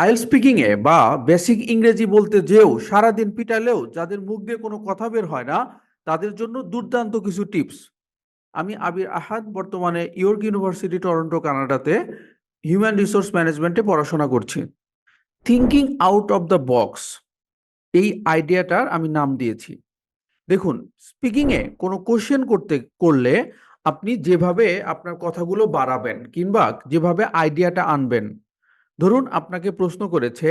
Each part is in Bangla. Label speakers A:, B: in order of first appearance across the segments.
A: আইএলটিএস স্পিকিং এ বা বেসিক ইংরেজি বলতে যেও সারাদিন পিটালেও যাদের মুখ দিয়ে কোনো কথা বের হয় না, তাদের জন্য দুর্দান্ত কিছু টিপস। আমি আবির আহাদ, বর্তমানে ইয়র্ক ইউনিভার্সিটি টরন্টো কানাডাতে হিউম্যান রিসোর্স ম্যানেজমেন্টে পড়াশোনা করছি। Thinking out of the box, এই আইডিয়াটার আমি নাম দিয়েছি। দেখুন, স্পিকিং এ কোনো কোশ্চেন করলে আপনি যেভাবে আপনার কথাগুলো বাড়াবেন কিংবা যেভাবে আইডিয়াটা আনবেন, ধরুন আপনাকে প্রশ্ন করেছে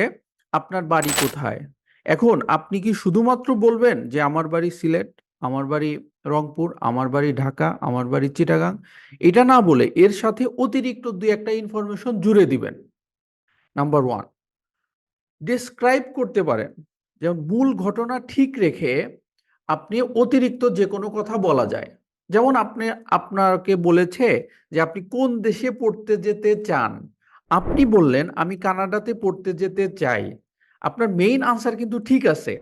A: আপনার বাড়ি কোথায়। এখন আপনি কি শুধুমাত্র বলবেন যে আমার বাড়ি সিলেট, আমার বাড়ি রংপুর, আমার বাড়ি ঢাকা, আমার বাড়ি চিটাগাং? এটা না বলে এর সাথে অতিরিক্ত দুই একটা ইনফরমেশন জুড়ে দিবেন। নাম্বার ওয়ান, ডেসক্রাইব করতে পারেন। যেমন মূল ঘটনা ঠিক রেখে আপনি অতিরিক্ত যে কোনো কথা বলা যায়। যেমন আপনাকে বলেছে যে আপনি কোন দেশে পড়তে যেতে চান, আপনি বললেন আমি কানাডাতে পড়তে যেতে চাই। আপনার মেইন আনসার কিন্তু ঠিক আছে,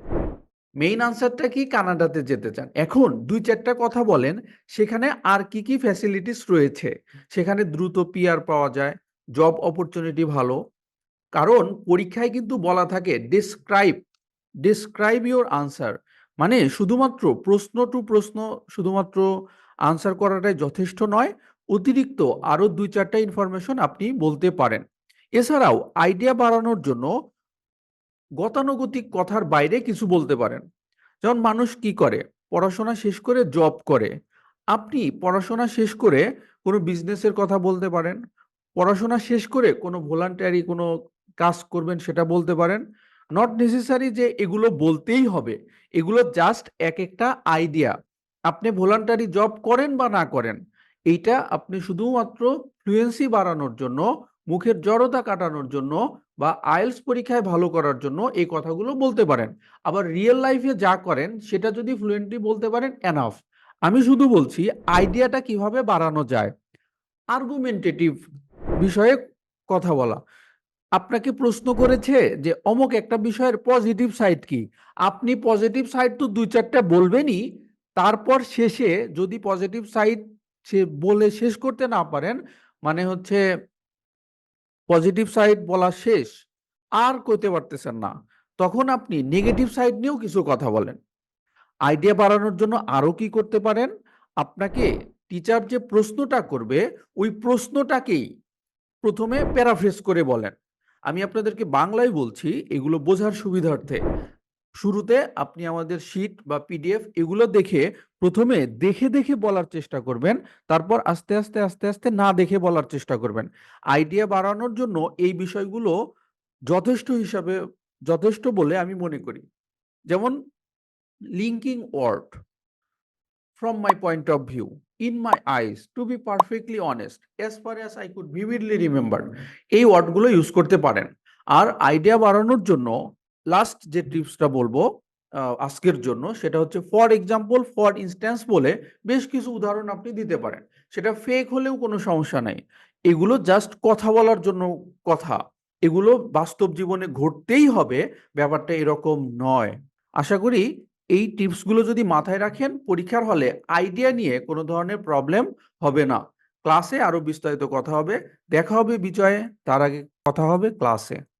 A: মেইন আনসারটা কি, কানাডাতে যেতে চান। এখন দুই চারটা কথা বলেন সেখানে আর কি কি ফ্যাসিলিটিস রয়েছে। সেখানে দ্রুত পিআর পাওয়া যায়, জব অপরচুনিটি ভালো। কারণ পরীক্ষায় কিন্তু বলা থাকে ডিসক্রাইব, ডিসক্রাইব ইওর আনসার। মানে শুধুমাত্র প্রশ্ন টু প্রশ্ন শুধুমাত্র আনসার করাটাই যথেষ্ট নয়, অতিরিক্ত আরো দুই চারটা ইনফরমেশন আপনি বলতে পারেন। এছাড়াও আইডিয়া বাড়ানোর জন্য গতানুগতিক কথার বাইরে কিছু বলতে পারেন। যেমন মানুষ কি করে, পড়াশোনা শেষ করে জব করে। আপনি পড়াশোনা শেষ করে কোনো বিজনেসের কথা বলতে পারেন, পড়াশোনা শেষ করে কোনো ভলান্টারি কোনো কাজ করবেন সেটা বলতে পারেন। নট নেসেসারি যে এগুলো বলতেই হবে, এগুলো জাস্ট এক একটা আইডিয়া। আপনি ভলান্টারি জব করেন বা না করেন, এইটা আপনি শুধুমাত্র ফ্লুয়েন্সি বাড়ানোর জন্য, মুখের জড়তা কাটানোর জন্য বা আইএলটিএস পরীক্ষায় ভালো করার জন্য এই কথাগুলো বলতে পারেন। আবার রিয়েল লাইফে যা করেন সেটা যদি ফ্লুয়েন্টলি বলতে পারেন, এনাফ। আমি শুধু বলছি আইডিয়াটা কিভাবে বাড়ানো যায়। আর্গুমেন্টেটিভ বিষয়ে কথা বলা। আপনাকে প্রশ্ন করেছে যে অমুক একটা বিষয়ের পজিটিভ সাইড কি, আপনি পজিটিভ সাইড তো দুই চারটা বলবেনই। তারপর শেষে যদি পজিটিভ সাইড সে বলে শেষ করতে না পারেন, মানে হচ্ছে পজিটিভ সাইড বলা শেষ আর কইতে পারতেছেন না, তখন আপনি নেগেটিভ সাইড নিয়েও কিছু কথা বলেন। আইডিয়া বাড়ানোর জন্য আরো কি করতে পারেন, আপনাকে টিচার যে প্রশ্নটা করবে ওই প্রশ্নটাকেই প্রথমে প্যারাফ্রেজ করে বলেন। আমি আপনাদেরকে বাংলায় বলছি এগুলো বোঝার সুবিধার্থে। শুরুতে আপনি আমাদের শীট বা পিডিএফ এগুলো দেখে প্রথমে দেখে দেখে বলার চেষ্টা করবেন, তারপর আস্তে আস্তে আস্তে আস্তে না দেখে বলার চেষ্টা করবেন। আইডিয়া বাড়ানোর জন্য এই বিষয়গুলো যথেষ্ট হিসাবে যথেষ্ট বলে আমি মনে করি। যেমন linking word, from my point of view, in my eyes, to be perfectly honest, as far as I could vividly remember, এই ওয়ার্ডগুলো ইউজ করতে পারেন। আর আইডিয়া বাড়ানোর জন্য লাস্ট যে টিপসটা বলবো আজকের জন্য, সেটা হচ্ছে ফর এক্সাম্পল, ফর ইনস্ট্যান্স বলে বেশ কিছু উদাহরণ আপনি দিতে পারেন। সেটা ফেক হলেও কোনো সমস্যা নাই, এগুলো জাস্ট কথা বলার জন্য কথা, এগুলো বাস্তব জীবনে ঘটতেই হবে, ব্যাপারটা এরকম নয়। আশা করি এই টিপসগুলো যদি মাথায় রাখেন, পরীক্ষার হলে আইডিয়া নিয়ে কোনো ধরনের প্রবলেম হবে না। ক্লাসে আরো বিস্তারিত কথা হবে। দেখা হবে বিজয়ে, তার আগে কথা হবে ক্লাসে।